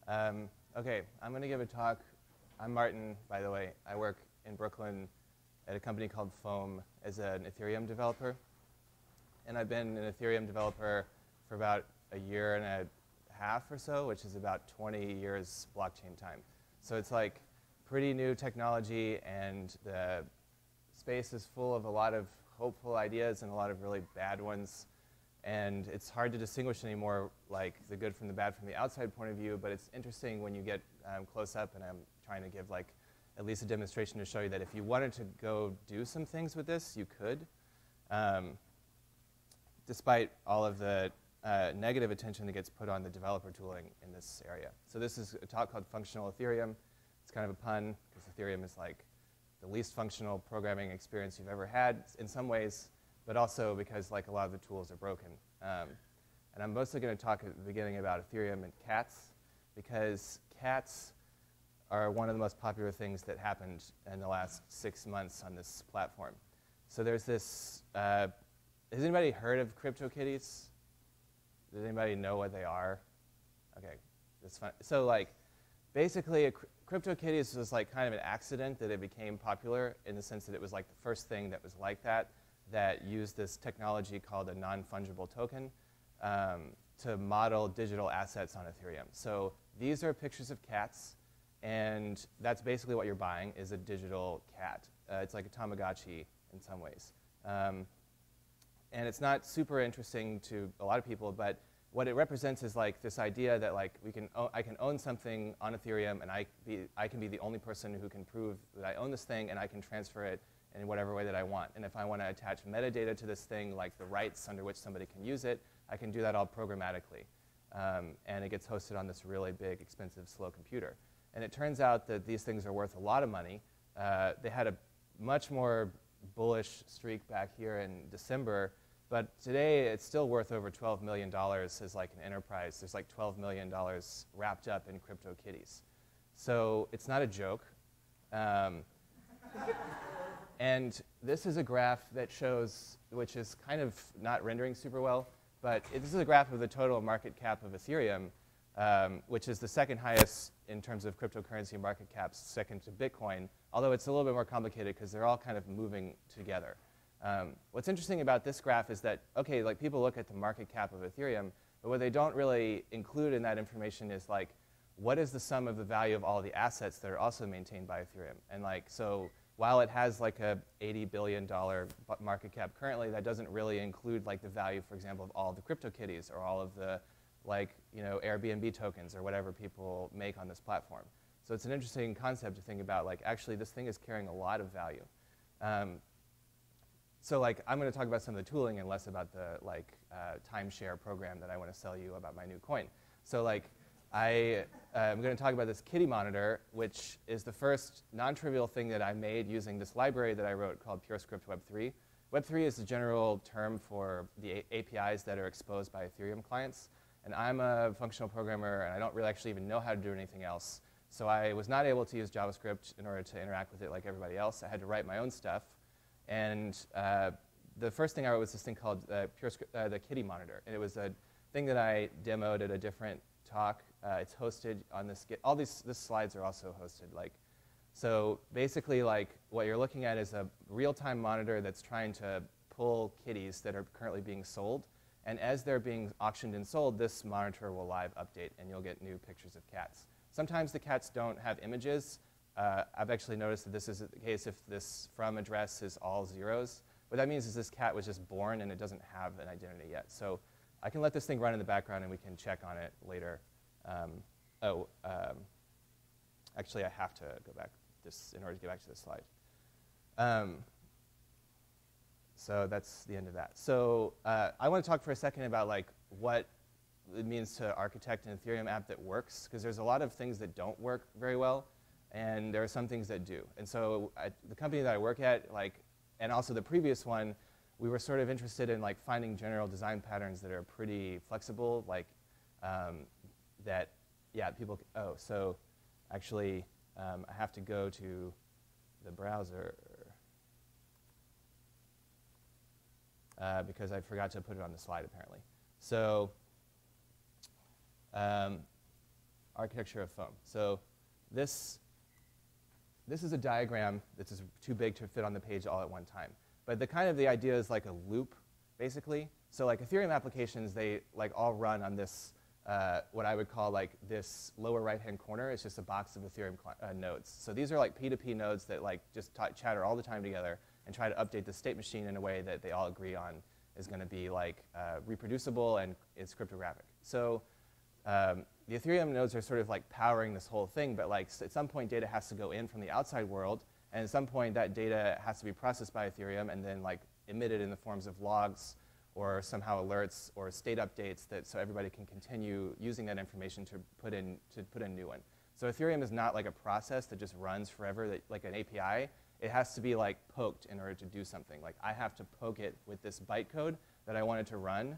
Okay, I'm going to give a talk. I'm Martin, by the way. I work in Brooklyn at a company called Foam as an Ethereum developer. And I've been an Ethereum developer for about a year and a half or so, which is about 20 years blockchain time. So it's like pretty new technology, and the space is full of a lot of hopeful ideas and a lot of really bad ones. And it's hard to distinguish anymore, like the good from the bad from the outside point of view, but it's interesting when you get close up, and I'm trying to give like at least a demonstration to show you that if you wanted to go do some things with this, you could, despite all of the negative attention that gets put on the developer tooling in this area. So this is a talk called Functional Ethereum. It's kind of a pun, because Ethereum is like the least functional programming experience you've ever had in some ways, but also because like a lot of the tools are broken. And I'm mostly going to talk at the beginning about Ethereum and cats, because cats are one of the most popular things that happened in the last 6 months on this platform. So there's this, has anybody heard of CryptoKitties? Does anybody know what they are? Okay, that's fun. So like, basically, CryptoKitties was like kind of an accident that it became popular, in the sense that it was like the first thing that was like that used this technology called a non-fungible token to model digital assets on Ethereum. So these are pictures of cats, and that's basically what you're buying, is a digital cat. It's like a Tamagotchi in some ways. And it's not super interesting to a lot of people, but what it represents is like this idea that like I can own something on Ethereum, and I can be the only person who can prove that I own this thing, and I can transfer it in whatever way that I want. And if I want to attach metadata to this thing, like the rights under which somebody can use it, I can do that all programmatically. And it gets hosted on this really big, expensive, slow computer. And it turns out that these things are worth a lot of money. They had a much more bullish streak back here in December, but today it's still worth over $12 million as like an enterprise. There's like $12 million wrapped up in CryptoKitties. So it's not a joke. And this is a graph that shows, which is kind of not rendering super well, but this is a graph of the total market cap of Ethereum, which is the second highest in terms of cryptocurrency market caps, second to Bitcoin, although it's a little bit more complicated because they're all kind of moving together. What's interesting about this graph is that, okay, like people look at the market cap of Ethereum, but what they don't really include in that information is like, what is the sum of the value of all the assets that are also maintained by Ethereum? And like, so while it has like a $80 billion market cap currently, that doesn't really include like the value, for example, of all the CryptoKitties or all of the like, you know, Airbnb tokens or whatever people make on this platform. So it's an interesting concept to think about, like actually this thing is carrying a lot of value. So like I'm going to talk about some of the tooling and less about the like timeshare program that I want to sell you about my new coin. So like I'm going to talk about this kitty monitor, which is the first non-trivial thing that I made using this library that I wrote called purescript Web3. Web3 is the general term for the APIs that are exposed by Ethereum clients. And I'm a functional programmer, and I don't really actually even know how to do anything else. So I was not able to use JavaScript in order to interact with it like everybody else. I had to write my own stuff. And the first thing I wrote was this thing called the kitty monitor. And it was a thing that I demoed at a different talk. It's hosted on this. All these slides are also hosted. Like, so basically, like what you're looking at is a real-time monitor that's trying to pull kitties that are currently being sold. And as they're being auctioned and sold, this monitor will live update, and you'll get new pictures of cats. Sometimes the cats don't have images. I've actually noticed that this is the case if this from address is all zeros. What that means is this cat was just born, and it doesn't have an identity yet. So I can let this thing run in the background, and we can check on it later. Actually, I have to go back in order to get back to this slide. So that's the end of that. So I want to talk for a second about like what it means to architect an Ethereum app that works, because there's a lot of things that don't work very well, and there are some things that do. And so the company that I work at, like, and also the previous one, we were sort of interested in like finding general design patterns that are pretty flexible, like that, yeah, people. Oh, so actually, I have to go to the browser. Because I forgot to put it on the slide, apparently. So architecture of foam. So this is a diagram that's just too big to fit on the page all at one time. But the idea is like a loop, basically. So like Ethereum applications, they like all run on this, what I would call like this lower right-hand corner. It's just a box of Ethereum nodes. So these are like P2P nodes that like just chatter all the time together and try to update the state machine in a way that they all agree on is going to be like reproducible and is cryptographic. So the Ethereum nodes are sort of like powering this whole thing, but like at some point data has to go in from the outside world, and at some point that data has to be processed by Ethereum and then like emitted in the forms of logs or somehow alerts or state updates so everybody can continue using that information to put in new one. So Ethereum is not like a process that just runs forever, like an API. It has to be like poked in order to do something. Like I have to poke it with this bytecode that I wanted to run,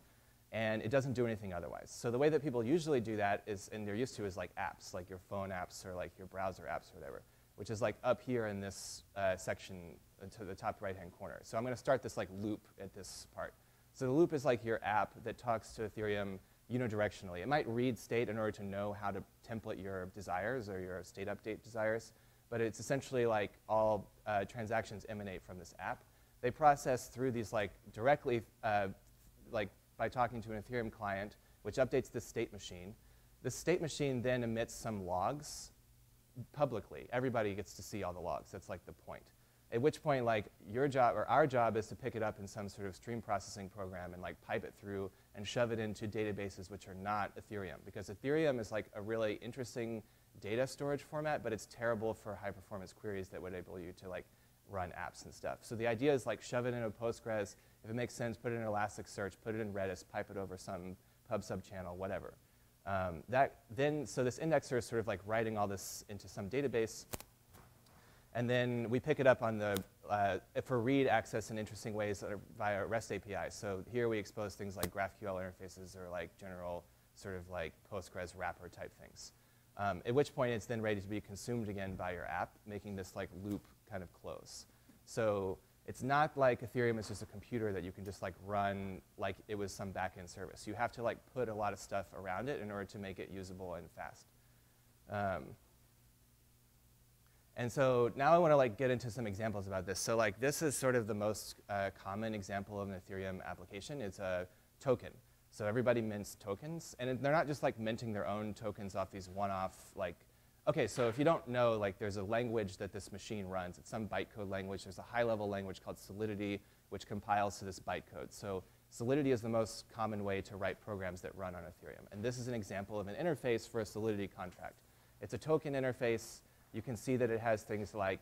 and it doesn't do anything otherwise. So the way that people usually do that is, and they're used to, is like apps, like your phone apps or like your browser apps or whatever, which is like up here in this section to the top right-hand corner. So I'm going to start this like loop at this part. So the loop is like your app that talks to Ethereum unidirectionally. It might read state in order to know how to template your desires or your state update desires, but it's essentially like all transactions emanate from this app. They process through these like directly, like by talking to an Ethereum client, which updates the state machine. The state machine then emits some logs publicly. Everybody gets to see all the logs. That's like the point. At which point, like your job or our job is to pick it up in some sort of stream processing program and like pipe it through and shove it into databases which are not Ethereum, because Ethereum is like a really interesting data storage format, but it's terrible for high performance queries that would enable you to like run apps and stuff. So the idea is like shove it into Postgres. If it makes sense, put it in Elasticsearch, put it in Redis, pipe it over some pub sub channel, whatever. So this indexer is sort of like writing all this into some database. And then we pick it up on the, for read access in interesting ways that are via REST APIs. So here we expose things like GraphQL interfaces or like general sort of like Postgres wrapper type things. At which point it's then ready to be consumed again by your app, making this like loop kind of close. So it's not like Ethereum is just a computer that you can just like run like it was some backend service. You have to like put a lot of stuff around it in order to make it usable and fast. And so now I want to like get into some examples about this. So like this is sort of the most common example of an Ethereum application. It's a token. So everybody mints tokens, and they're not just like minting their own tokens off these one-off like. Okay, so if you don't know, like there's a language that this machine runs. It's some bytecode language. There's a high-level language called Solidity, which compiles to this bytecode. So Solidity is the most common way to write programs that run on Ethereum. And this is an example of an interface for a Solidity contract. It's a token interface. You can see that it has things like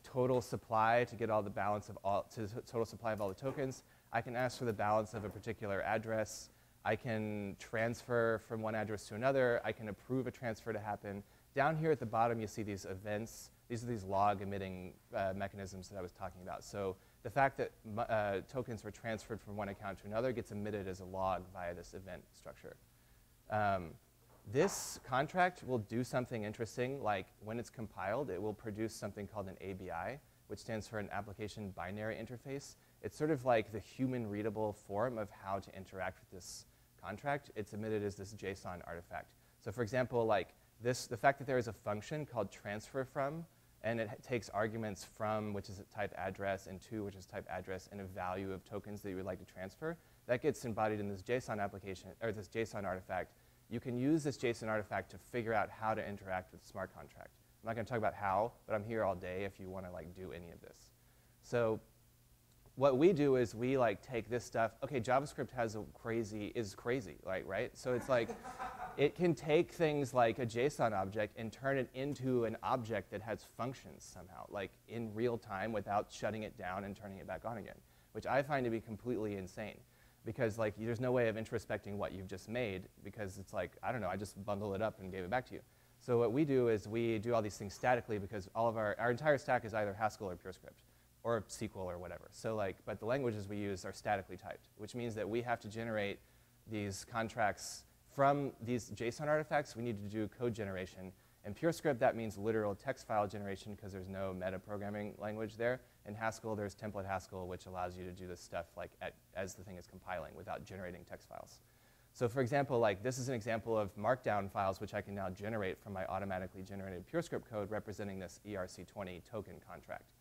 total supply to get all the balance of all, to the total supply of all the tokens. I can ask for the balance of a particular address. I can transfer from one address to another. I can approve a transfer to happen. Down here at the bottom, you see these events. These are these log emitting mechanisms that I was talking about. So the fact that tokens were transferred from one account to another gets emitted as a log via this event structure. This contract will do something interesting, like when it's compiled, it will produce something called an ABI, which stands for an application binary interface. It's sort of like the human readable form of how to interact with this contract. It's emitted as this JSON artifact. So for example, like this, the fact that there is a function called transfer from, and it takes arguments from, which is a type address, and to, which is type address, and a value of tokens that you would like to transfer, that gets embodied in this JSON application, or this JSON artifact. You can use this JSON artifact to figure out how to interact with the smart contract. I'm not going to talk about how, but I'm here all day if you want to like do any of this. So what we do is we like take this stuff. Okay, JavaScript is crazy, like, right? So it's like it can take things like a JSON object and turn it into an object that has functions somehow, like in real time without shutting it down and turning it back on again, which I find to be completely insane. Because like there's no way of introspecting what you've just made, because it's like, I don't know, I just bundle it up and gave it back to you. So what we do is we do all these things statically, because all of our entire stack is either Haskell or purescript or SQL or whatever. So like, but the languages we use are statically typed, which means that we have to generate these contracts from these JSON artifacts. We need to do code generation. In purescript, that means literal text file generation, because there's no meta programming language there. In Haskell, there's template Haskell, which allows you to do this stuff like as the thing is compiling without generating text files. So for example, like this is an example of markdown files which I can now generate from my automatically generated purescript code representing this ERC20 token contract.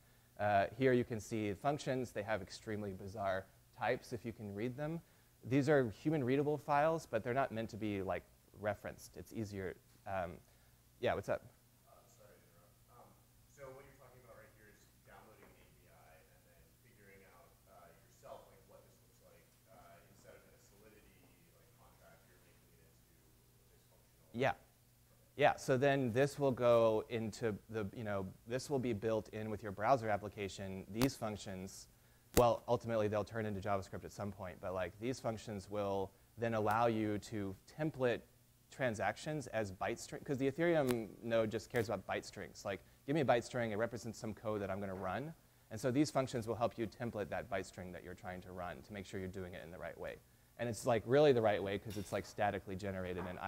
Here you can see functions. They have extremely bizarre types if you can read them. These are human readable files, but they're not meant to be like referenced. It's easier. Yeah, what's up? Sorry to interrupt. So what you're talking about right here is downloading an API and then figuring out yourself like what this looks like instead of in a Solidity like contract, you're making it into this functional. Yeah. Yeah, so then this will go into the, this will be built in with your browser application. These functions, well, ultimately they'll turn into JavaScript at some point, but like these functions will then allow you to template transactions as byte string, because the Ethereum node just cares about byte strings. Like, give me a byte string, it represents some code that I'm going to run. And so these functions will help you template that byte string that you're trying to run to make sure you're doing it in the right way. And it's like really the right way because it's like statically generated, and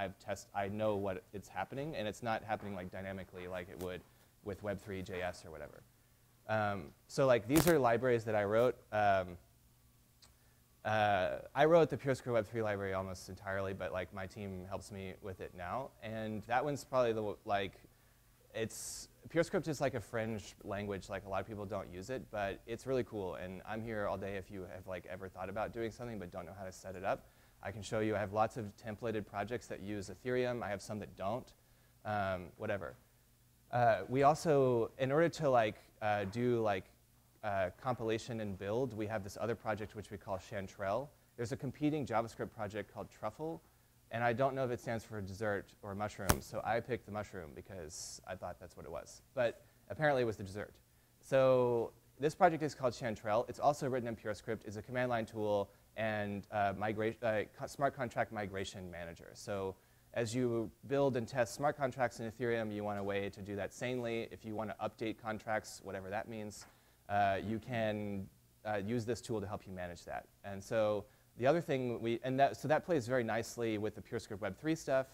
I know what it's happening, and it's not happening like dynamically like it would with Web3.js or whatever. So like these are libraries that I wrote. I wrote the purescript Web3 library almost entirely, but like my team helps me with it now. And that one's probably the purescript is like a fringe language. Like a lot of people don't use it, but it's really cool. And I'm here all day if you have like ever thought about doing something but don't know how to set it up. I can show you. I have lots of templated projects that use Ethereum. I have some that don't. Whatever. We also, in order to like do like compilation and build, we have this other project which we call chanterelle. There's a competing JavaScript project called Truffle, and I don't know if it stands for dessert or mushroom, so I picked the mushroom because I thought that's what it was. But apparently it was the dessert. So this project is called chanterelle. It's also written in purescript. It's a command line tool and smart contract migration manager. So as you build and test smart contracts in Ethereum, you want a way to do that sanely. If you want to update contracts, whatever that means, you can use this tool to help you manage that. And so the other thing so that plays very nicely with the purescript Web3 stuff.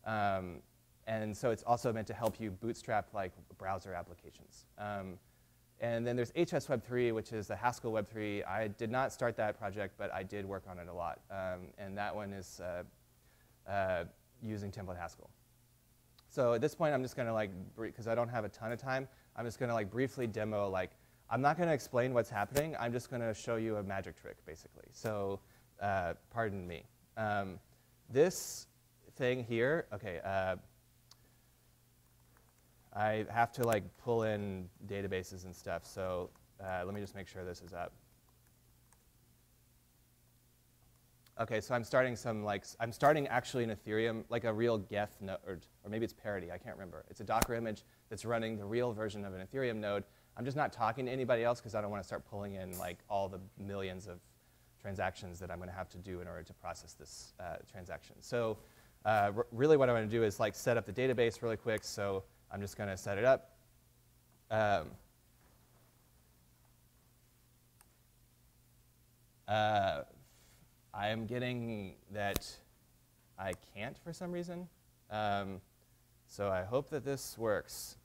And so it's also meant to help you bootstrap like browser applications. And then there's HS Web3, which is the Haskell Web3. I did not start that project, but I did work on it a lot. And that one is using template Haskell. So at this point, I'm just going to like, because I don't have a ton of time, I'm just going to like briefly demo like, I'm not going to explain what's happening. I'm just going to show you a magic trick, basically. So pardon me. This thing here, okay, I have to like pull in databases and stuff. So let me just make sure this is up. Okay, so I'm starting I'm starting actually in Ethereum, like a real Geth node, or maybe it's parity, I can't remember. It's a Docker image that's running the real version of an Ethereum node. I'm just not talking to anybody else because I don't want to start pulling in like all the millions of transactions that I'm going to have to do in order to process this transaction. So really what I want to do is like set up the database really quick. So I'm just going to set it up. I am getting that I can't for some reason. So I hope that this works.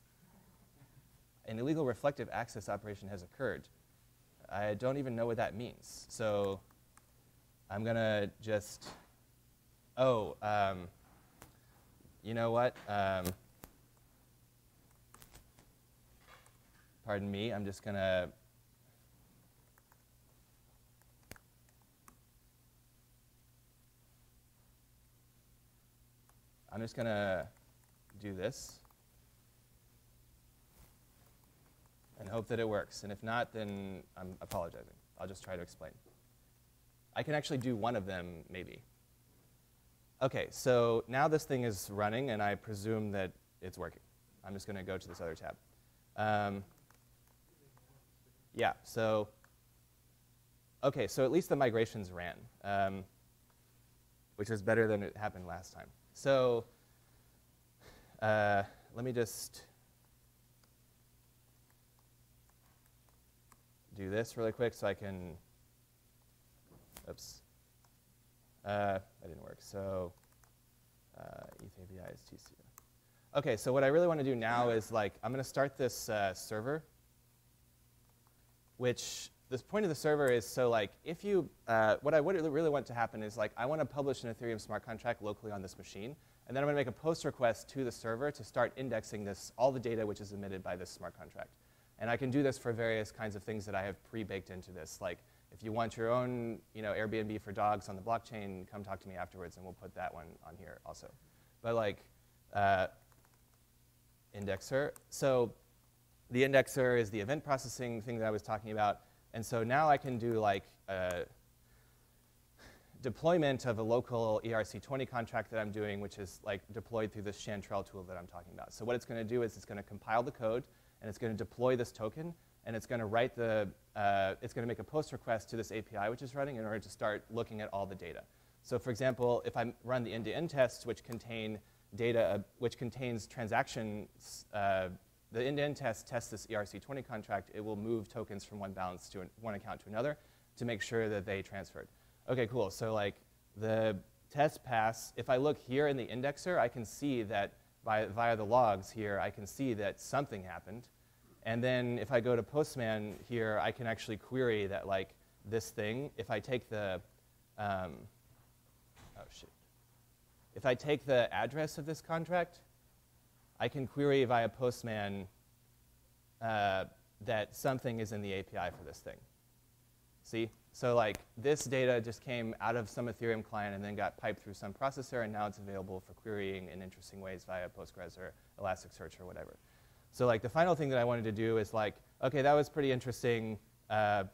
An illegal reflective access operation has occurred. I don't even know what that means. So I'm going to just, you know what? Pardon me, I'm just going to do this and hope that it works. And if not, then I'm apologizing. I'll just try to explain. I can actually do one of them, maybe. OK, so now this thing is running, and I presume that it's working. I'm just going to go to this other tab. Yeah, so OK, so at least the migrations ran, which is better than it happened last time. So let me just do this really quick so I can, oops, that didn't work. So ETH API is TCO. OK, so what I really want to do now is like, I'm going to start this server, which this point of the server is so like if you, what I would really want to happen is like I want to publish an Ethereum smart contract locally on this machine, and then I'm going to make a post request to the server to start indexing this, all the data which is emitted by this smart contract. And I can do this for various kinds of things that I have pre-baked into this. Like if you want your own Airbnb for dogs on the blockchain, come talk to me afterwards, and we'll put that one on here also. But like indexer. So the indexer is the event processing thing that I was talking about. And so now I can do like a deployment of a local ERC20 contract that I'm doing, which is like deployed through this chanterelle tool that I'm talking about. So what it's going to do is it's going to compile the code, and it's going to deploy this token, and it's going to write it's going to make a post request to this API which is running in order to start looking at all the data. So for example, if I run the end-to-end tests, which contain data, which contains transactions, the end-to-end test tests this ERC20 contract. It will move tokens from one balance to one account to another to make sure that they transferred. Okay, cool. So like the test pass, if I look here in the indexer, I can see that via the logs here, I can see that something happened. And then if I go to Postman here, I can actually query that like this thing. If I take the, if I take the address of this contract, I can query via Postman that something is in the API for this thing. See? So like this data just came out of some Ethereum client and then got piped through some processor, and now it's available for querying in interesting ways via Postgres or Elasticsearch or whatever. So like the final thing that I wanted to do is like, okay, that was pretty interesting. Now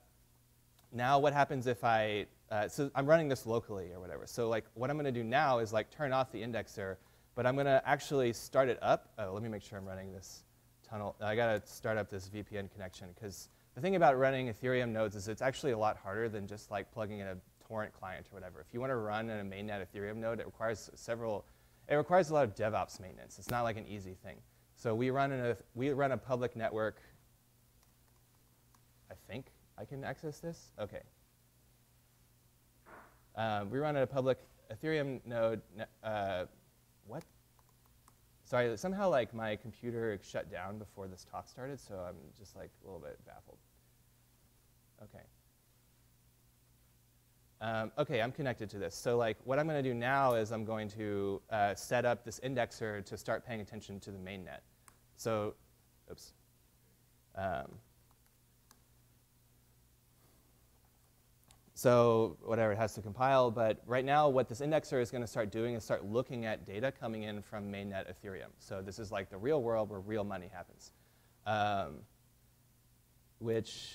what happens if so I'm running this locally or whatever. So like what I'm going to do now is like turn off the indexer, but I'm going to actually start it up. Oh, let me make sure I'm running this tunnel. I got to start up this VPN connection, because the thing about running Ethereum nodes is it's actually a lot harder than just like plugging in a torrent client or whatever. If you want to run in a mainnet Ethereum node, it requires a lot of DevOps maintenance. It's not like an easy thing. So we run a public network. I think I can access this. Okay. We run a public Ethereum node. What? Sorry, somehow like my computer shut down before this talk started, so I'm just like a little bit baffled. Okay. Okay, I'm connected to this. So like what I'm going to do now is I'm going to set up this indexer to start paying attention to the mainnet. So, oops. So whatever, it has to compile. But right now, what this indexer is going to start doing is start looking at data coming in from mainnet Ethereum. So this is like the real world where real money happens, which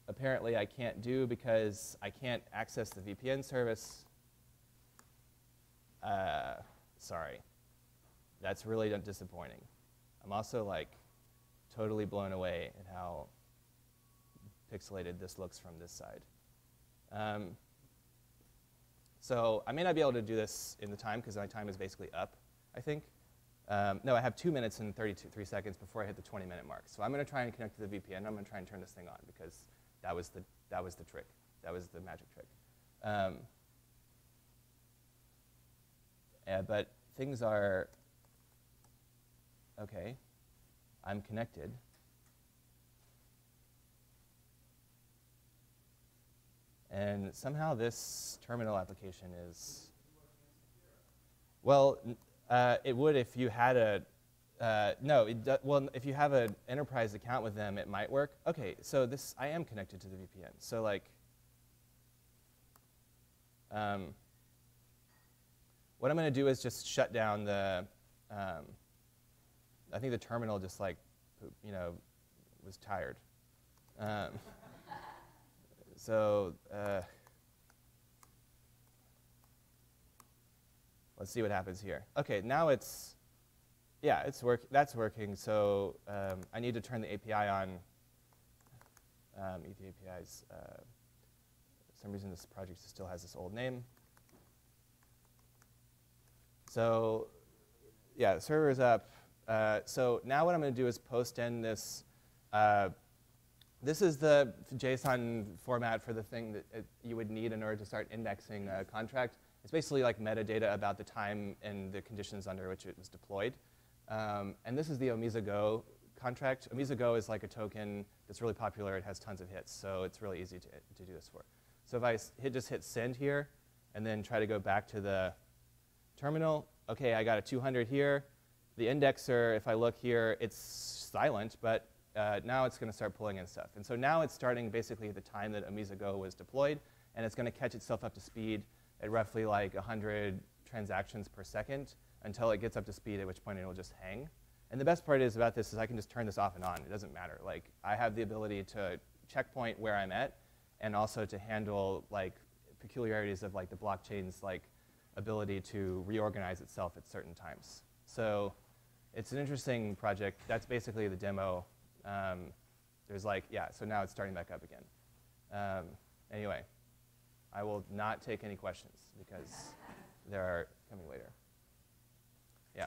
apparently I can't do because I can't access the VPN service. Sorry. That's really disappointing. I'm also like totally blown away at how pixelated this looks from this side. So I may not be able to do this in the time because my time is basically up, I think. No, I have 2 minutes and 33 seconds before I hit the 20-minute mark. So I'm going to try and connect to the VPN. I'm going to try and turn this thing on because that was the trick. That was the magic trick. Yeah, but things are okay. I'm connected. And somehow this terminal application is, well, it would if you had a, well, if you have an enterprise account with them, it might work. Okay, so I am connected to the VPN. So like, what I'm going to do is just shut down the, I think the terminal just like, was tired. So let's see what happens here. Okay, now it's that's working. So I need to turn the API on. The APIs. For some reason, this project still has this old name. So yeah, the server is up. So now what I'm going to do is post in this. This is the JSON format for the thing that you would need in order to start indexing a contract. It's basically like metadata about the time and the conditions under which it was deployed. And this is the Omisa Go contract. AmizaGo is like a token that's really popular. It has tons of hits, so it's really easy to do this for. So if I just hit send here, and then try to go back to the terminal, okay, I got a 200 here. The indexer, if I look here, it's silent, but now it's going to start pulling in stuff. And so now it's starting basically the time that AmizaGo was deployed, and it's going to catch itself up to speed at roughly like 100 transactions per second until it gets up to speed, at which point it will just hang. And the best part is about this is I can just turn this off and on. It doesn't matter. Like, I have the ability to checkpoint where I'm at, and also to handle like peculiarities of like the blockchain's like ability to reorganize itself at certain times. So it's an interesting project. That's basically the demo. There's like, yeah, so now it's starting back up again. Anyway, I will not take any questions because there are coming later. Yeah.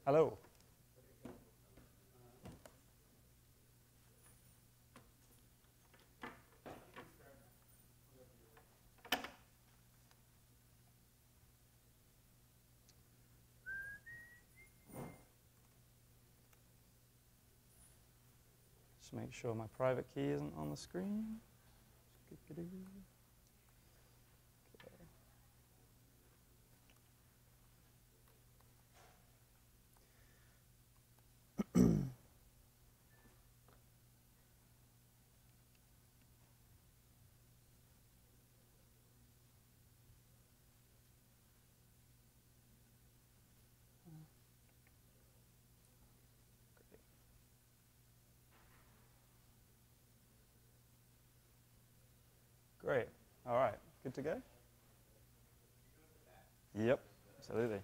Hello. Just make sure my private key isn't on the screen. Great. All right. Good to go? Yep, absolutely.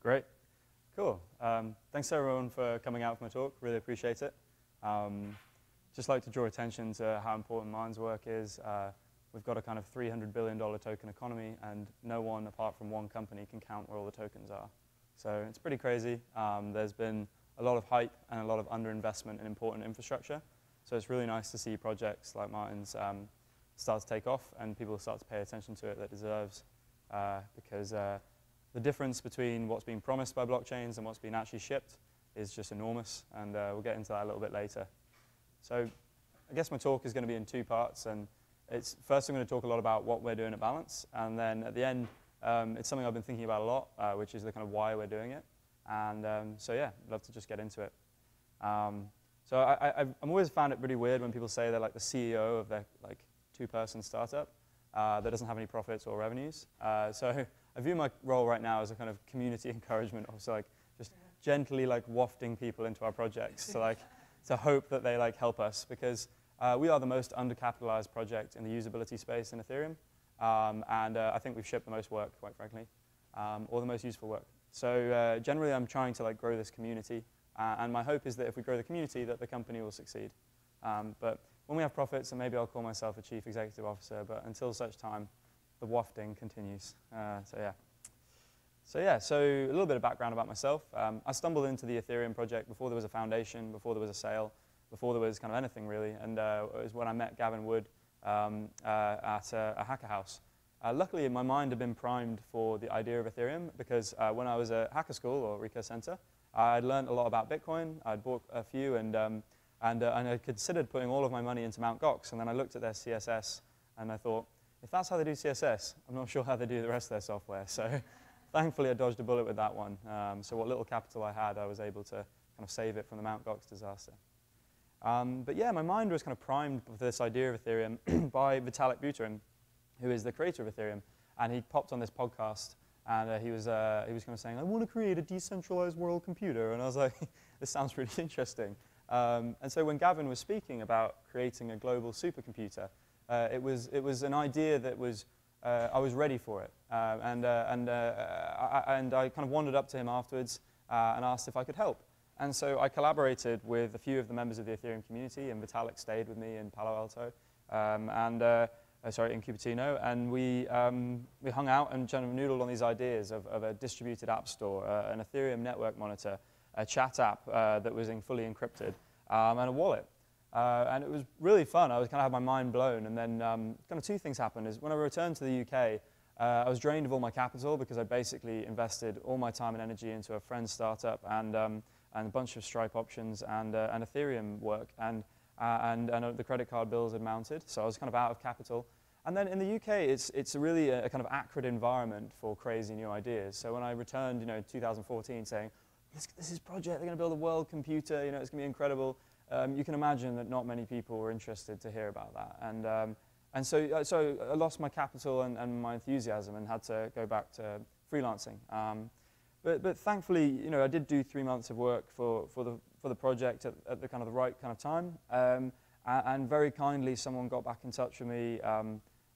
Great. Cool. Thanks everyone for coming out for my talk. Really appreciate it. Just like to draw attention to how important Mine's work is. We've got a kind of $300 billion token economy, and no one apart from one company can count where all the tokens are. So it's pretty crazy. There's been a lot of hype and a lot of underinvestment in important infrastructure. So it's really nice to see projects like Martin's start to take off, and people start to pay attention to it that deserves, because the difference between what's being promised by blockchains and what's being actually shipped is just enormous, and we'll get into that a little bit later. So I guess my talk is going to be in two parts, and first I'm going to talk a lot about what we're doing at Balance, and then at the end, it's something I've been thinking about a lot, which is the kind of why we're doing it. And so yeah, I'd love to just get into it. So I've always found it really weird when people say they're like the CEO of their like two-person startup that doesn't have any profits or revenues. So I view my role right now as a kind of community encouragement, also like just gently like wafting people into our projects to hope that they like help us, because we are the most undercapitalized project in the usability space in Ethereum, and I think we've shipped the most work, quite frankly, or the most useful work. So generally, I'm trying to like grow this community, and my hope is that if we grow the community, that the company will succeed. But when we have profits, and maybe I'll call myself a chief executive officer, but until such time, the wafting continues. So a little bit of background about myself. I stumbled into the Ethereum project before there was a foundation, before there was a sale, before there was kind of anything really, and it was when I met Gavin Wood at a hacker house. Luckily, my mind had been primed for the idea of Ethereum, because when I was at Hacker School or Rico Center, I'd learned a lot about Bitcoin. I'd bought a few, and I considered putting all of my money into Mt. Gox, and then I looked at their CSS, and I thought, if that's how they do CSS, I'm not sure how they do the rest of their software. So thankfully, I dodged a bullet with that one. So what little capital I had, I was able to kind of save it from the Mt. Gox disaster. But yeah, my mind was kind of primed for this idea of Ethereum by Vitalik Buterin, who is the creator of Ethereum. And he popped on this podcast, and he was kind of saying, I want to create a decentralized world computer. And I was like, this sounds really interesting. And so when Gavin was speaking about creating a global supercomputer, it was an idea that was, I was ready for it. And I kind of wandered up to him afterwards and asked if I could help. And so I collaborated with a few of the members of the Ethereum community, and Vitalik stayed with me in Palo Alto, in Cupertino, and we hung out and kind of noodled on these ideas of a distributed app store, an Ethereum network monitor, a chat app that was fully encrypted, and a wallet. And it was really fun. I was kind of had my mind blown, and then kind of two things happened. Is when I returned to the UK, I was drained of all my capital because I basically invested all my time and energy into a friend's startup and a bunch of Stripe options and Ethereum work, and the credit card bills had mounted, so I was kind of out of capital. And then in the UK, it's really a kind of acrid environment for crazy new ideas. So when I returned, in 2014, saying, this is project, they're going to build a world computer, it's going to be incredible, you can imagine that not many people were interested to hear about that. And so I lost my capital and my enthusiasm and had to go back to freelancing. But thankfully, I did do 3 months of work for the project at the kind of the right kind of time. And very kindly, someone got back in touch with me,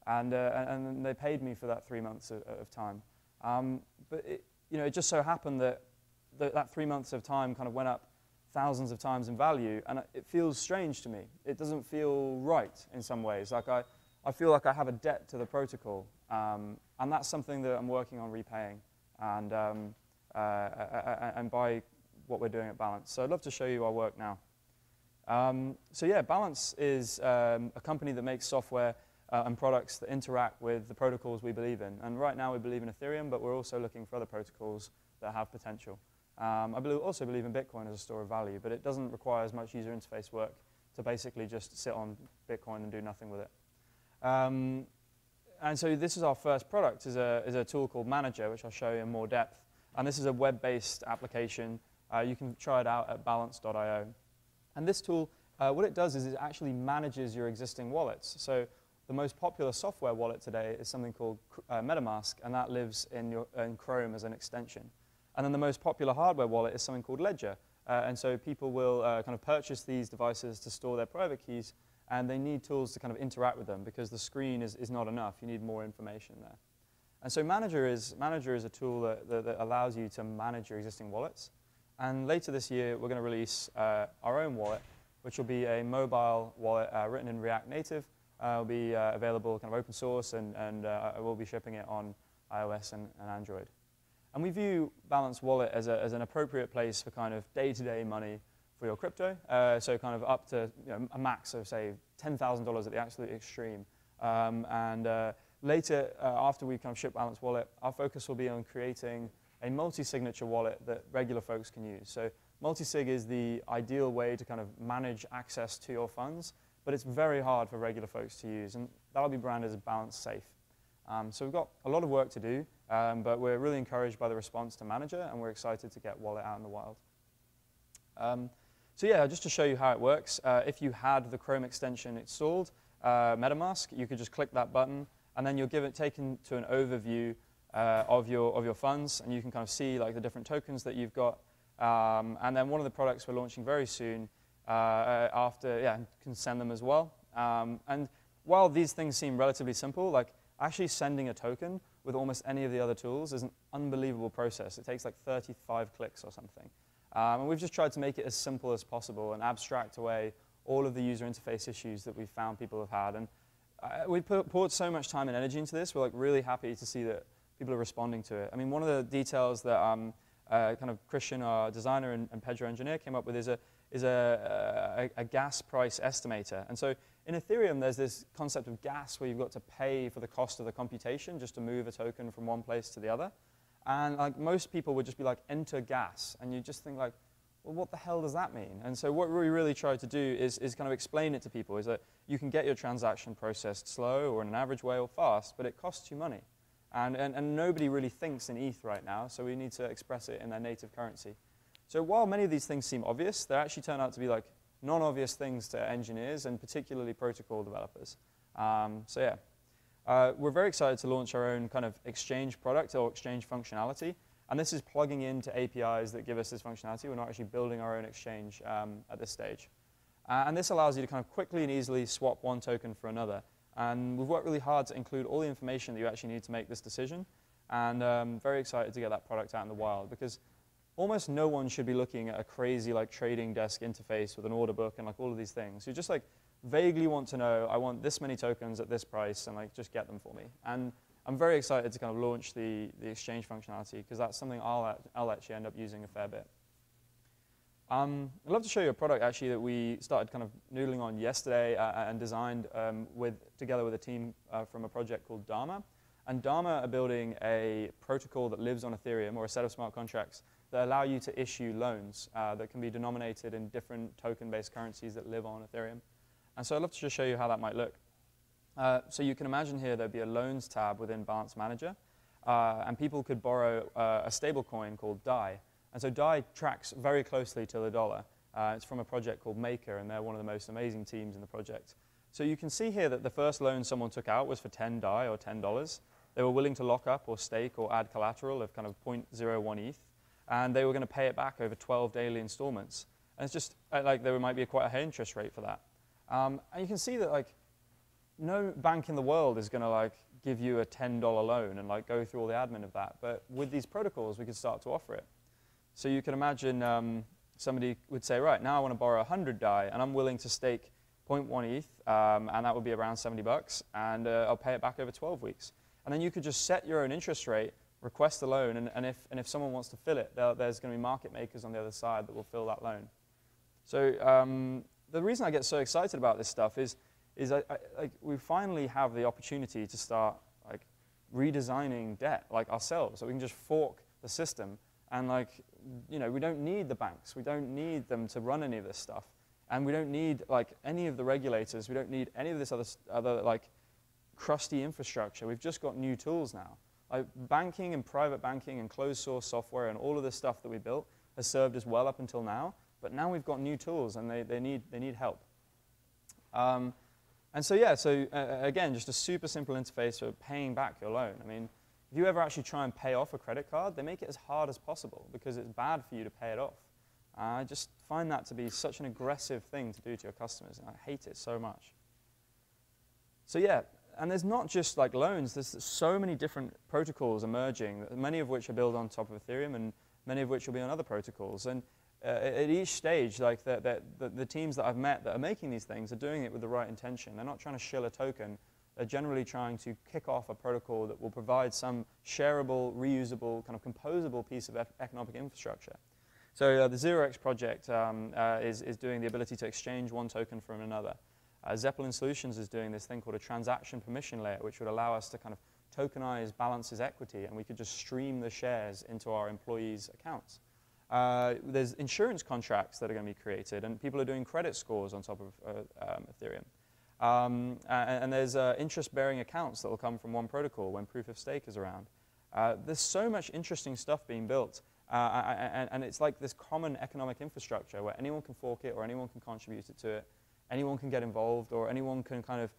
and they paid me for that 3 months of time. But it just so happened that that 3 months of time kind of went up thousands of times in value, and it feels strange to me. It doesn't feel right in some ways. Like I feel like I have a debt to the protocol, and that's something that I'm working on repaying, and by what we're doing at Balance. So I'd love to show you our work now. So yeah, Balance is a company that makes software and products that interact with the protocols we believe in. And right now we believe in Ethereum, but we're also looking for other protocols that have potential. I also believe in Bitcoin as a store of value, but it doesn't require as much user interface work to basically just sit on Bitcoin and do nothing with it. And so this is our first product, is a tool called Manager, which I'll show you in more depth. And this is a web-based application. You can try it out at balance.io. And this tool, what it does is it actually manages your existing wallets. So the most popular software wallet today is something called MetaMask, and that lives in Chrome as an extension. And then the most popular hardware wallet is something called Ledger. And so people will kind of purchase these devices to store their private keys, and they need tools to kind of interact with them because the screen is not enough. You need more information there. And so Manager is a tool that allows you to manage your existing wallets. And later this year, we're going to release our own wallet, which will be a mobile wallet written in React Native. It'll be available kind of open source, and I will be shipping it on iOS and Android. And we view Balance Wallet as an appropriate place for kind of day-to-day money for your crypto. So kind of up to a max of, say, $10,000 at the absolute extreme. Later, after we kind of ship Balance Wallet, our focus will be on creating a multi-signature wallet that regular folks can use. So multi-sig is the ideal way to kind of manage access to your funds, but it's very hard for regular folks to use, and that'll be branded as Balance Safe. So we've got a lot of work to do, but we're really encouraged by the response to Manager, and we're excited to get Wallet out in the wild. So yeah, just to show you how it works, if you had the Chrome extension installed, MetaMask, you could just click that button, and then you'll taken to an overview of your funds, and you can kind of see like the different tokens that you've got. And then one of the products we're launching very soon can send them as well. And while these things seem relatively simple, like actually sending a token with almost any of the other tools is an unbelievable process. It takes like 35 clicks or something. And we've just tried to make it as simple as possible and abstract away all of the user interface issues that we've found people have had. And we poured so much time and energy into this. We're like really happy to see that people are responding to it. I mean, one of the details that kind of Christian, our designer, and Pedro, engineer, came up with is a gas price estimator. And so in Ethereum, there's this concept of gas where you've got to pay for the cost of the computation just to move a token from one place to the other. And like most people would just be like, enter gas. And you just think like, well, what the hell does that mean? And so what we really try to do is kind of explain it to people, is that you can get your transaction processed slow or in an average way or fast, but it costs you money. And nobody really thinks in ETH right now, so we need to express it in their native currency. So while many of these things seem obvious, they actually turn out to be like non-obvious things to engineers and particularly protocol developers. We're very excited to launch our own kind of exchange product or exchange functionality. And this is plugging into APIs that give us this functionality. We're not actually building our own exchange at this stage. And this allows you to kind of quickly and easily swap one token for another. And we've worked really hard to include all the information that you actually need to make this decision. And very excited to get that product out in the wild, because almost no one should be looking at a crazy like trading desk interface with an order book and like all of these things. You just like vaguely want to know, I want this many tokens at this price, and like just get them for me. And I'm very excited to kind of launch the exchange functionality, because that's something I'll actually end up using a fair bit. I'd love to show you a product actually that we started kind of noodling on yesterday and designed together with a team from a project called Dharma. And Dharma are building a protocol that lives on Ethereum, or a set of smart contracts that allow you to issue loans that can be denominated in different token-based currencies that live on Ethereum. And so I'd love to just show you how that might look. So you can imagine here there'd be a loans tab within Balance Manager, and people could borrow a stable coin called DAI. And so DAI tracks very closely to the dollar. It's from a project called Maker, and they're one of the most amazing teams in the project. So you can see here that the first loan someone took out was for 10 DAI, or $10. They were willing to lock up or stake or add collateral of kind of 0.01 ETH, and they were going to pay it back over 12 daily installments. And it's just like there might be quite a high interest rate for that. And you can see that like no bank in the world is going to like give you a $10 loan and like go through all the admin of that. But with these protocols, we could start to offer it. So you can imagine somebody would say, right, now I want to borrow 100 DAI, and I'm willing to stake 0.1 ETH, and that would be around $70, and I'll pay it back over 12 weeks. And then you could just set your own interest rate, request a loan, and if someone wants to fill it, there's going to be market makers on the other side that will fill that loan. So the reason I get so excited about this stuff is like we finally have the opportunity to start like redesigning debt like ourselves, so we can just fork the system. And like, you know, we don't need the banks. We don't need them to run any of this stuff. And we don't need like any of the regulators. We don't need any of this other like crusty infrastructure. We've just got new tools now. Like banking and private banking and closed source software and all of this stuff that we built has served us well up until now. But now we've got new tools, and they need help. And so yeah, again, just a super simple interface for paying back your loan. I mean, if you ever actually try and pay off a credit card, they make it as hard as possible because it's bad for you to pay it off. I just find that to be such an aggressive thing to do to your customers, and I hate it so much. So yeah, and there's not just like loans. There's so many different protocols emerging, many of which are built on top of Ethereum, and many of which will be on other protocols. And at each stage, like the teams that I've met that are making these things are doing it with the right intention. They're not trying to shill a token. They're generally trying to kick off a protocol that will provide some shareable, reusable, kind of composable piece of economic infrastructure. So the 0x project is doing the ability to exchange one token from another. Zeppelin Solutions is doing this thing called a transaction permission layer, which would allow us to kind of tokenize Balance's equity, and we could just stream the shares into our employees' accounts. There's insurance contracts that are going to be created, and people are doing credit scores on top of Ethereum. And there's interest-bearing accounts that will come from one protocol when proof of stake is around. There's so much interesting stuff being built, and it's like this common economic infrastructure where anyone can fork it or anyone can contribute to it, anyone can get involved, or anyone can kind of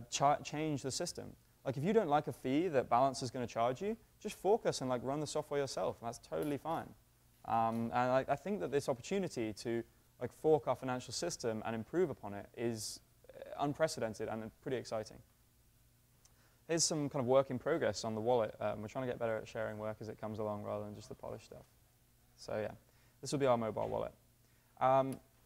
change the system. Like if you don't like a fee that Balance is going to charge you, just fork us and like run the software yourself, and that's totally fine. And I think that this opportunity to like fork our financial system and improve upon it is unprecedented and pretty exciting. Here's some kind of work in progress on the wallet. We're trying to get better at sharing work as it comes along rather than just the polished stuff. So yeah, this will be our mobile wallet.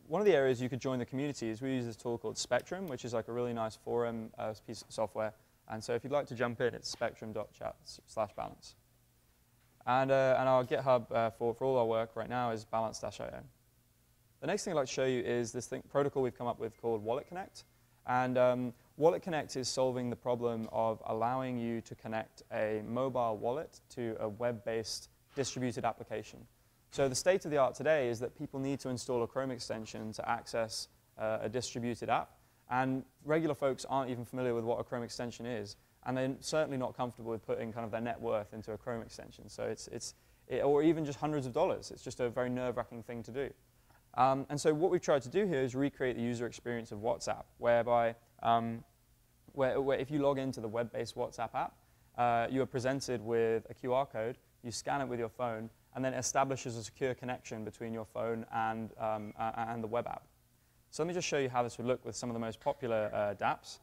One of the areas you could join the community is we use this tool called Spectrum, which is like a really nice forum piece of software. And so if you'd like to jump in, it's spectrum.chat/balance. And our GitHub for all our work right now is balance-io. The next thing I'd like to show you is this protocol we've come up with called Wallet Connect. And Wallet Connect is solving the problem of allowing you to connect a mobile wallet to a web-based distributed application. So the state of the art today is that people need to install a Chrome extension to access a distributed app. And regular folks aren't even familiar with what a Chrome extension is. And they're certainly not comfortable with putting kind of their net worth into a Chrome extension. So it's or even just hundreds of dollars. It's just a very nerve-wracking thing to do. And so what we've tried to do here is recreate the user experience of WhatsApp, whereby where if you log into the web-based WhatsApp app, you are presented with a QR code, you scan it with your phone, and then it establishes a secure connection between your phone and the web app. So let me just show you how this would look with some of the most popular dApps.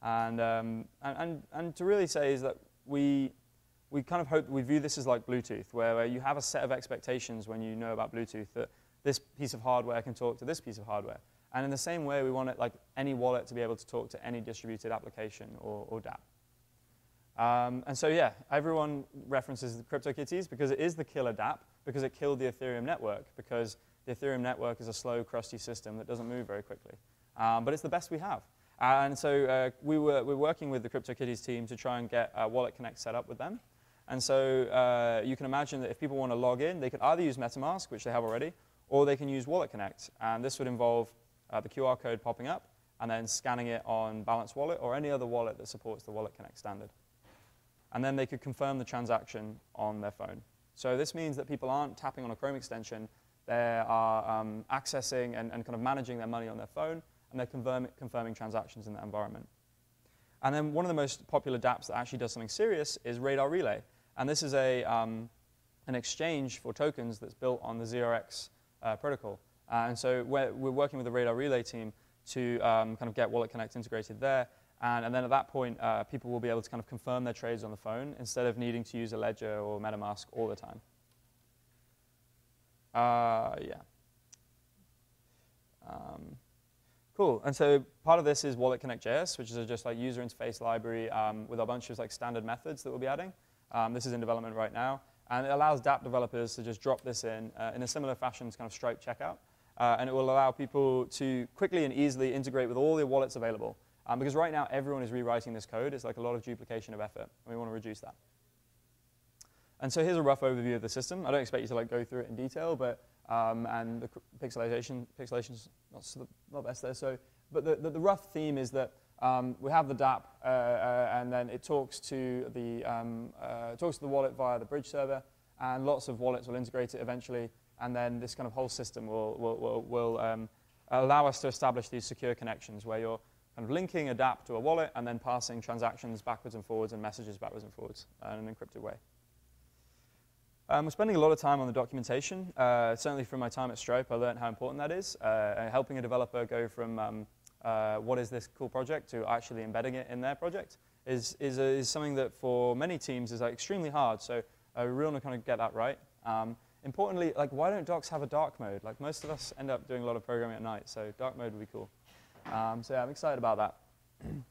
And to really say is that we kind of hope, we view this as like Bluetooth, where you have a set of expectations when you know about Bluetooth, that this piece of hardware can talk to this piece of hardware. And in the same way, we want it, like any wallet to be able to talk to any distributed application or dApp. And so yeah, everyone references the CryptoKitties because it is the killer dApp, because it killed the Ethereum network, because the Ethereum network is a slow, crusty system that doesn't move very quickly. But it's the best we have. And so we're working with the CryptoKitties team to try and get Wallet Connect set up with them. And so you can imagine that if people want to log in, they could either use MetaMask, which they have already, or they can use Wallet Connect. And this would involve the QR code popping up and then scanning it on Balance Wallet or any other wallet that supports the Wallet Connect standard. And then they could confirm the transaction on their phone. So this means that people aren't tapping on a Chrome extension. They are accessing and kind of managing their money on their phone, and they're confirming transactions in that environment. And then one of the most popular dApps that actually does something serious is Radar Relay. And this is an exchange for tokens that's built on the ZRX protocol. And so we're working with the Radar Relay team to kind of get Wallet Connect integrated there. And then at that point, people will be able to kind of confirm their trades on the phone instead of needing to use a ledger or MetaMask all the time. Cool. And so part of this is Wallet Connect.js, which is just like user interface library with a bunch of like standard methods that we'll be adding. This is in development right now. And it allows dApp developers to just drop this in a similar fashion to kind of Stripe checkout. And it will allow people to quickly and easily integrate with all the wallets available. Because right now, everyone is rewriting this code. It's like a lot of duplication of effort. And we want to reduce that. And so here's a rough overview of the system. I don't expect you to like go through it in detail, but and the pixelation's not best there. So, but the rough theme is that we have the dApp, and then it talks to the wallet via the bridge server, and lots of wallets will integrate it eventually. And then this kind of whole system will allow us to establish these secure connections where you're kind of linking a dApp to a wallet and then passing transactions backwards and forwards and messages backwards and forwards in an encrypted way. We're spending a lot of time on the documentation. Certainly from my time at Stripe, I learned how important that is. Helping a developer go from what is this cool project to actually embedding it in their project is something that for many teams is like extremely hard. So we really want to kind of get that right. Importantly, like why don't docs have a dark mode? Like most of us end up doing a lot of programming at night, so dark mode would be cool. So yeah, I'm excited about that. And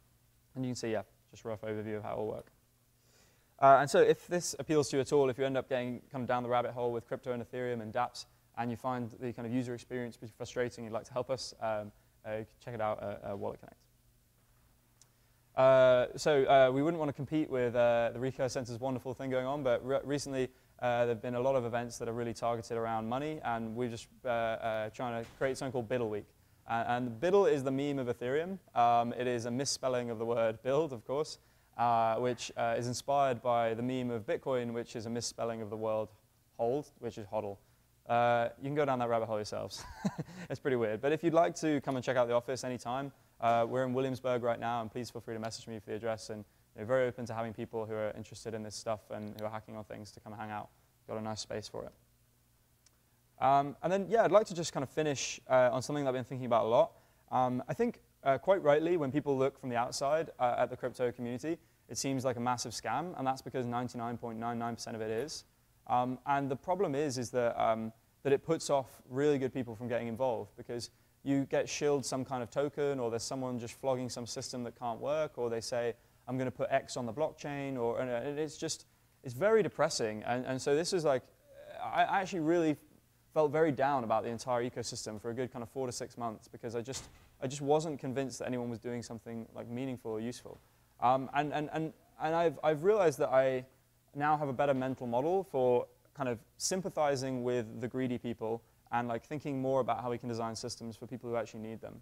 you can see, yeah, just a rough overview of how it will work. And so if this appeals to you at all, if you end up getting kind of down the rabbit hole with crypto and Ethereum and dApps, and you find the kind of user experience pretty frustrating, you'd like to help us, check it out at Wallet Connect. So we wouldn't want to compete with the Recurve Center's wonderful thing going on, but recently there have been a lot of events that are really targeted around money, and we're just trying to create something called Biddle Week. And Biddle is the meme of Ethereum. It is a misspelling of the word build, of course, which is inspired by the meme of Bitcoin, which is a misspelling of the word hold, which is hodl. You can go down that rabbit hole yourselves. It's pretty weird. But if you'd like to come and check out the office anytime, we're in Williamsburg right now, and please feel free to message me for the address. And we're very open to having people who are interested in this stuff and who are hacking on things to come hang out. Got a nice space for it. And then, yeah, I'd like to just kind of finish on something that I've been thinking about a lot. I think quite rightly, when people look from the outside at the crypto community, it seems like a massive scam, and that's because 99.99% of it is. And the problem is that it puts off really good people from getting involved, because you get shilled some kind of token, or there's someone just flogging some system that can't work, or they say, I'm going to put X on the blockchain, and it's very depressing. And so this is like, I actually really felt very down about the entire ecosystem for a good kind of 4 to 6 months, because I just wasn't convinced that anyone was doing something like meaningful or useful. And I've realized that I now have a better mental model for kind of sympathizing with the greedy people and like thinking more about how we can design systems for people who actually need them.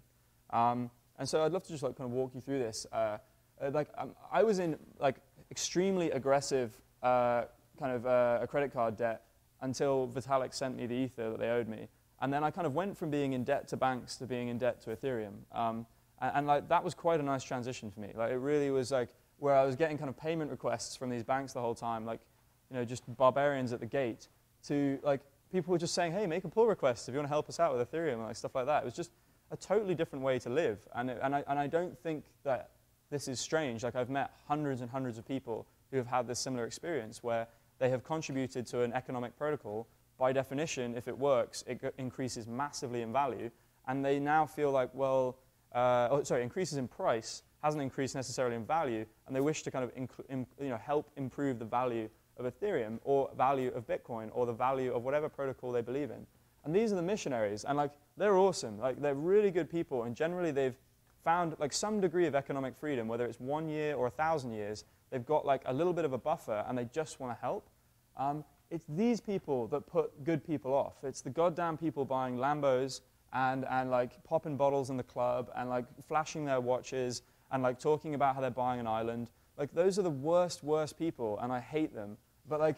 And so I'd love to just like kind of walk you through this. I was in like extremely aggressive kind of a credit card debt until Vitalik sent me the Ether that they owed me. And then I kind of went from being in debt to banks to being in debt to Ethereum. And like, that was quite a nice transition for me. Like, it really was like where I was getting kind of payment requests from these banks the whole time, like, you know, just barbarians at the gate, to like people were just saying, hey, make a pull request if you want to help us out with Ethereum, and like stuff like that. It was just a totally different way to live. And I don't think that this is strange. Like, I've met hundreds and hundreds of people who have had this similar experience where they have contributed to an economic protocol. By definition, if it works, it increases massively in value. And they now feel like, well, increases in price, hasn't increased necessarily in value, and they wish to kind of help improve the value of Ethereum or value of Bitcoin or the value of whatever protocol they believe in. And these are the missionaries, and like, they're awesome. Like, they're really good people, and generally they've found like some degree of economic freedom, whether it's 1 year or 1,000 years. They've got like a little bit of a buffer, and they just want to help. It's these people that put good people off. It's the goddamn people buying Lambos and like popping bottles in the club and like flashing their watches and like talking about how they're buying an island. Like, those are the worst people, and I hate them. But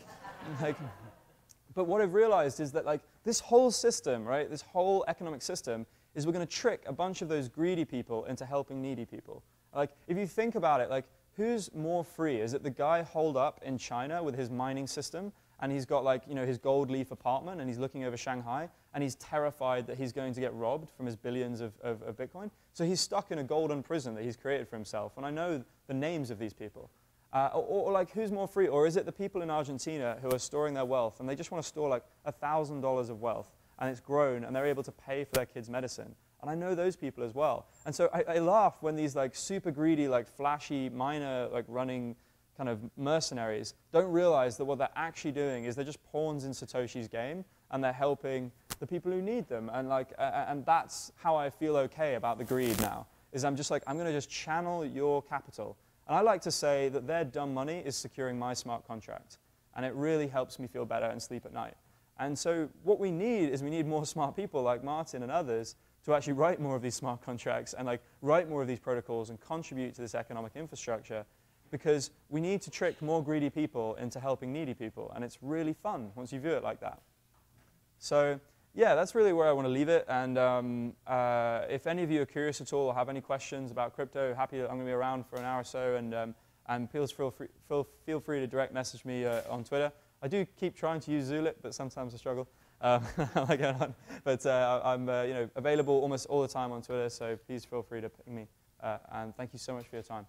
but what I've realized is that like this whole system, right, this whole economic system, is we're going to trick a bunch of those greedy people into helping needy people. Like, if you think about it, like, who's more free? Is it the guy holed up in China with his mining system, and he's got like, you know, his gold leaf apartment, and he's looking over Shanghai, and he's terrified that he's going to get robbed from his billions of Bitcoin? So he's stuck in a golden prison that he's created for himself. And I know the names of these people. Or like, who's more free? Or is it the people in Argentina who are storing their wealth, and they just want to store like $1,000 of wealth, and it's grown, and they're able to pay for their kids' medicine? And I know those people as well. And so I laugh when these like super greedy, like flashy miner, like running kind of mercenaries don't realize that what they're actually doing is they're just pawns in Satoshi's game, and they're helping the people who need them. And like, and that's how I feel okay about the greed now, is I'm just like, I'm going to just channel your capital. And I like to say that their dumb money is securing my smart contract. And it really helps me feel better and sleep at night. And so what we need more smart people like Martin and others to actually write more of these smart contracts and like write more of these protocols and contribute to this economic infrastructure, because we need to trick more greedy people into helping needy people. And it's really fun once you view it like that. So yeah, that's really where I want to leave it. And if any of you are curious at all or have any questions about crypto, I'm going to be around for an hour or so. And please feel free to direct message me on Twitter. I do keep trying to use Zulip, but sometimes I struggle. I'm available almost all the time on Twitter, so please feel free to ping me. And thank you so much for your time.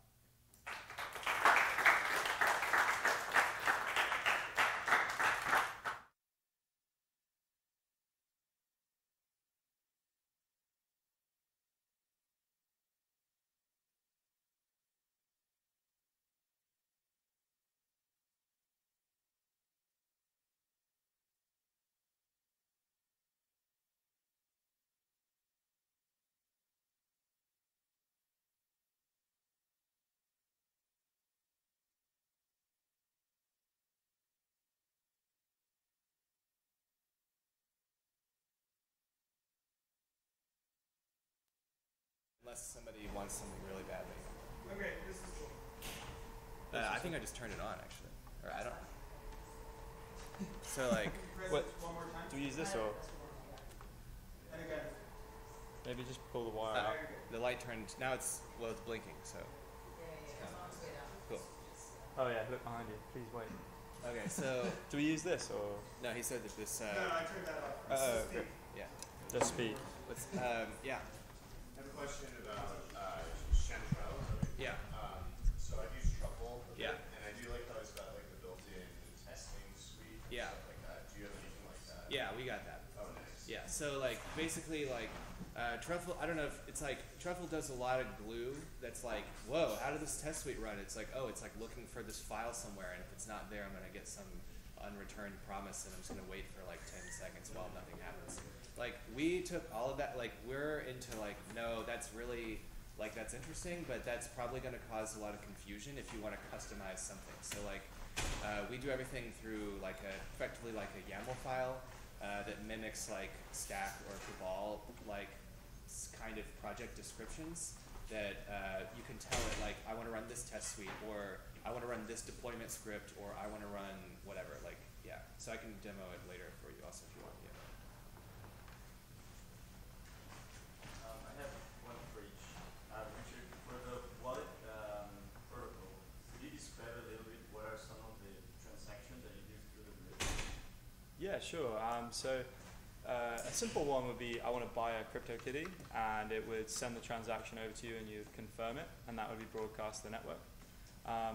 Unless somebody wants something really badly. Okay, this is cool. I think I just turned it on, actually. Or I don't. So like, What? One more time. Do we use this or And again. maybe just pull the wire out? the light turned, now it's blinking, so. Cool. Oh yeah, look behind you. Please wait. Okay, so, Do we use this or no, he said that this, No, I turned that off. okay. yeah. Just speak? What's, yeah. I have a question about chanterelle. Yeah. So I've used Truffle a Yeah. bit, and I do like how it's got like the built-in testing suite and Yeah. stuff like that. Do you have anything like that? Yeah, we got that. Oh, nice. Yeah, so like basically like Truffle, I don't know if it's like Truffle does a lot of glue that's like, whoa, how did this test suite run? It's like, oh, it's like looking for this file somewhere, and if it's not there, I'm going to get some unreturned promise, and I'm just going to wait for like 10 seconds while nothing happens. Like, we took all of that, like, we're into like, no, that's really, like, that's interesting, but that's probably going to cause a lot of confusion if you want to customize something. So like, we do everything through like effectively like a YAML file that mimics like Stack or Cabal, like kind of project descriptions that you can tell it like, I want to run this test suite, or I want to run this deployment script, or I want to run whatever. Like, Yeah, so I can demo it later for you also if you want. Yeah. I have one for each. Richard, for the wallet protocol, could you describe a little bit what are some of the transactions that you do through the bridge? Yeah, sure. A simple one would be I want to buy a CryptoKitty, and it would send the transaction over to you, and you would confirm it, and that would be broadcast to the network.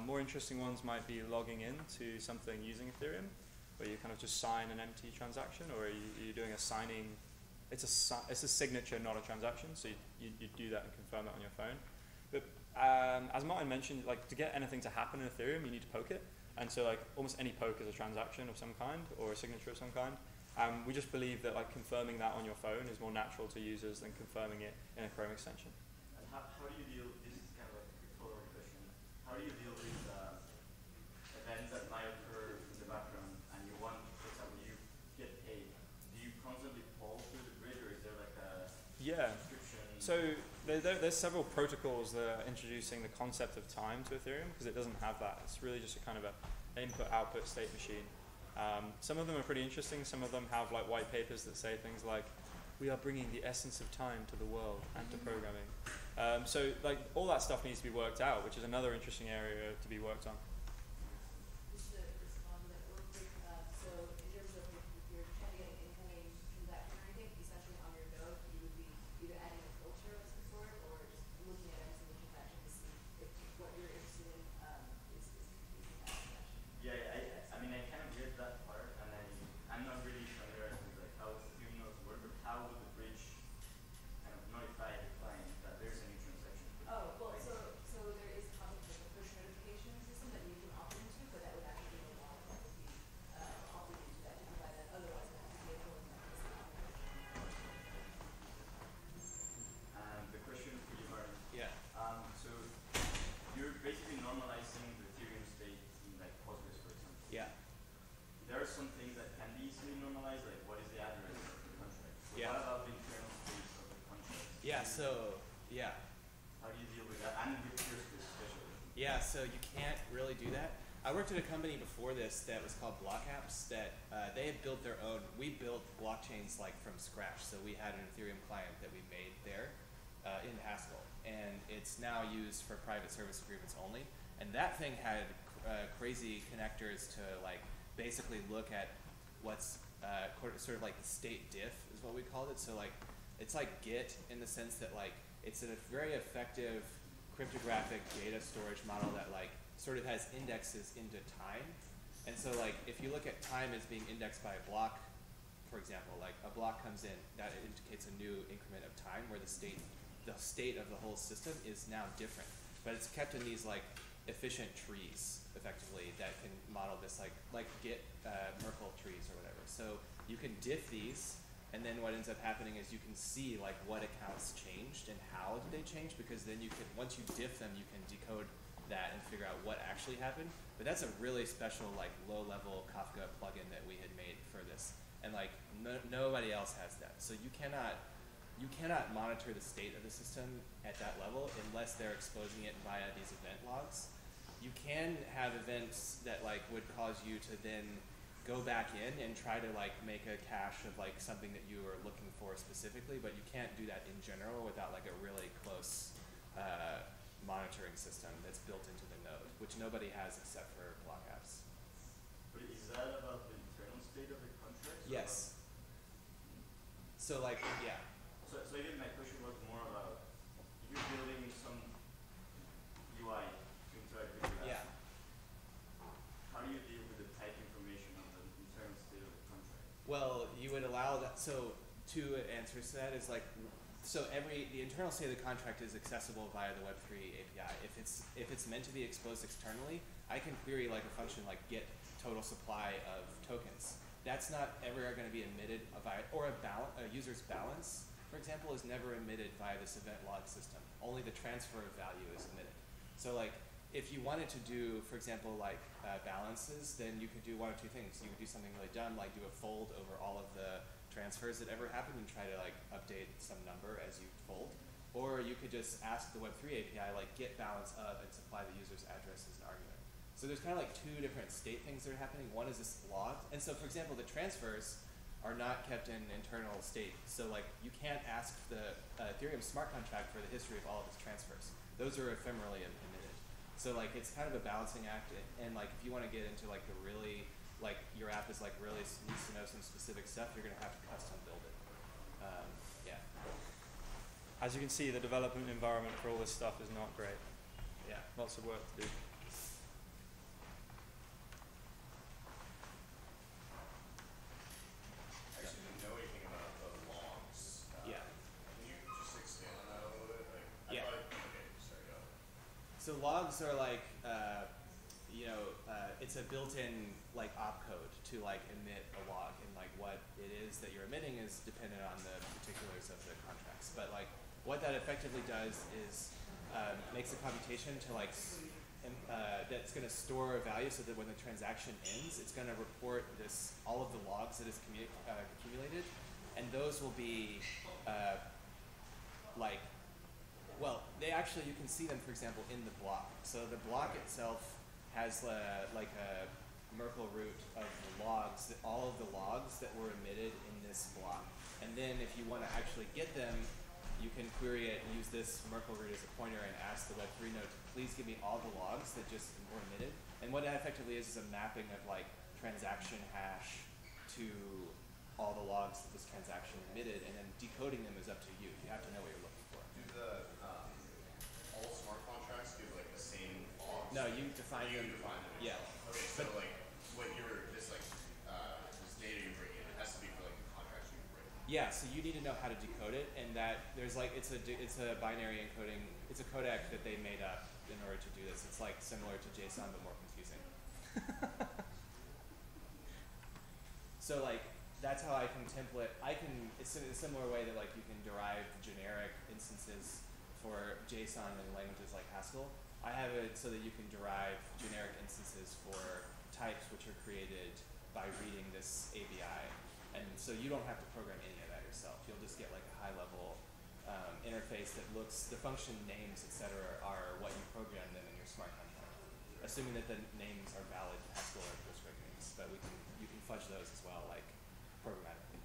More interesting ones might be logging in to something using Ethereum, where you kind of just sign an empty transaction, or you're doing a signing. It's a signature, not a transaction, so you do that and confirm it on your phone. But as Martin mentioned, like to get anything to happen in Ethereum, you need to poke it. And so like almost any poke is a transaction of some kind or a signature of some kind. We just believe that like confirming that on your phone is more natural to users than confirming it in a Chrome extension. And how do you deal, this is kind of like a follow-up question, how do you deal with events that might occur in the background and you want, for example, you get paid, do you constantly poll through the grid or is there like a subscription? So there's several protocols that are introducing the concept of time to Ethereum because it doesn't have that. It's really just a kind of an input-output state machine. Some of them are pretty interesting. Some of them have like white papers that say things like, we are bringing the essence of time to the world and to programming. So like all that stuff needs to be worked out, which is another interesting area to be worked on. Just to respond to that real quick, so in terms of if you're trying to get an incoming transaction or anything, essentially on your node, you would be either adding a filter of some sort or just looking at every single transaction to see if what you're interested in is that transaction. Yeah, I mean, I kind of get that part, and I'm not really familiar with like how Ethereum nodes work, but how would the bridge kind of notify the client that there's a new transaction? Oh, well, so there is a concept of a push notification system that you can opt into, but that would actually be a wallet that would be opted into that to provide that. Otherwise, that would be a full And the question for you, Martin. Yeah. So you're basically normalizing the Ethereum state in like Postgres, for example. Yeah. There are some things that can be easily normalized, like what is the address of the contract? But Yeah. what about the internal state of the contract? Yeah, so, yeah. How do you deal with that? And with purescript especially. Yeah, so you can't really do that. I worked at a company before this that was called Block Apps that they had built their own. We built blockchains like from scratch. So we had an Ethereum client that we made there in Haskell. And it's now used for private service agreements only. And that thing had crazy connectors to like basically look at what's sort of like the state diff is what we called it. So like it's like Git in the sense that like it's a very effective cryptographic data storage model that like sort of has indexes into time. And so like if you look at time as being indexed by a block, for example, like a block comes in, that indicates a new increment of time where the state of the whole system is now different. But it's kept in these like efficient trees effectively that can model this like Git Merkle trees or whatever. So you can diff these, and then what ends up happening is you can see like what accounts changed and how did they change, because then you can, once you diff them, you can decode that and figure out what actually happened. But that's a really special like low-level Kafka plugin that we had made for this, and like nobody else has that. So you cannot monitor the state of the system at that level unless they're exposing it via these event logs. You can have events that like would cause you to then go back in and try to like make a cache of like something that you are looking for specifically, but you can't do that in general without like a really close monitoring system that's built into the node, which nobody has except for Block Apps. But is that about the internal state of the contract? Yes. So like, yeah. So I guess my question was more about if you're building some UI to interact with your app, how do you deal with the type information of the internal state of the contract? Well, you would allow that. So two answers to that is like, so the internal state of the contract is accessible via the Web3 API. If it's meant to be exposed externally, I can query like a function like get total supply of tokens. That's not ever going to be emitted via, or a user's balance, for example, is never emitted via this event log system. Only the transfer of value is emitted. So like, if you wanted to do, for example, like balances, then you could do one of two things. You could do something really dumb, like do a fold over all of the transfers that ever happened and try to like update some number as you fold. Or you could just ask the Web3 API, like get balance of and supply the user's address as an argument. So there's kind of like two different state things that are happening. One is this log, and so for example, the transfers are not kept in internal state. So like you can't ask the Ethereum smart contract for the history of all of its transfers. Those are ephemerally emitted. So like it's kind of a balancing act, and like if you want to get into like the really, like your app is like really needs to know some specific stuff, you're gonna have to custom build it. Yeah. As you can see, the development environment for all this stuff is not great. Yeah. Lots of work to do. I actually didn't know anything about the logs. Yeah. Can you just expand on that a little bit? Like, Yeah. Okay, sorry, go ahead. So logs are like, it's a built-in like opcode to like emit a log, and like what it is that you're emitting is dependent on the particulars of the contracts. But like what that effectively does is makes a computation to like that's going to store a value so that when the transaction ends, it's going to report all of the logs that is accumulated, and those will be they actually, you can see them, for example, in the block. So the block itself has like a Merkle root of the logs, all of the logs that were emitted in this block. And then if you want to actually get them, you can query it and use this Merkle root as a pointer and ask the Web3 node to please give me all the logs that just were emitted. And what that effectively is a mapping of like transaction hash to all the logs that this transaction emitted, and then decoding them is up to you. You have to know what you're looking for. Do the all smart contracts give like the same logs? No, you define You them. define them. Yeah. Okay, so like what this data you're bringing in, it has to be for like the contracts you bring. Yeah, so you need to know how to decode it, and that there's like it's a binary encoding. It's a codec that they made up in order to do this. It's like similar to JSON but more confusing. So like that's how I can template. It's in a similar way that like you can derive generic instances for JSON in languages like Haskell. I have it so that you can derive generic instances for types which are created by reading this ABI. And so you don't have to program any of that yourself. You'll just get like a high level interface that looks, the function names, etc. are what you program them in your smart contract. Assuming that the names are valid Haskell or PureScript names, but you can fudge those as well, like programmatically.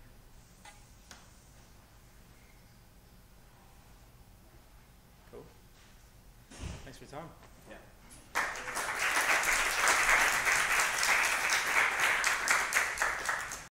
Cool. Thanks for your time. Yeah.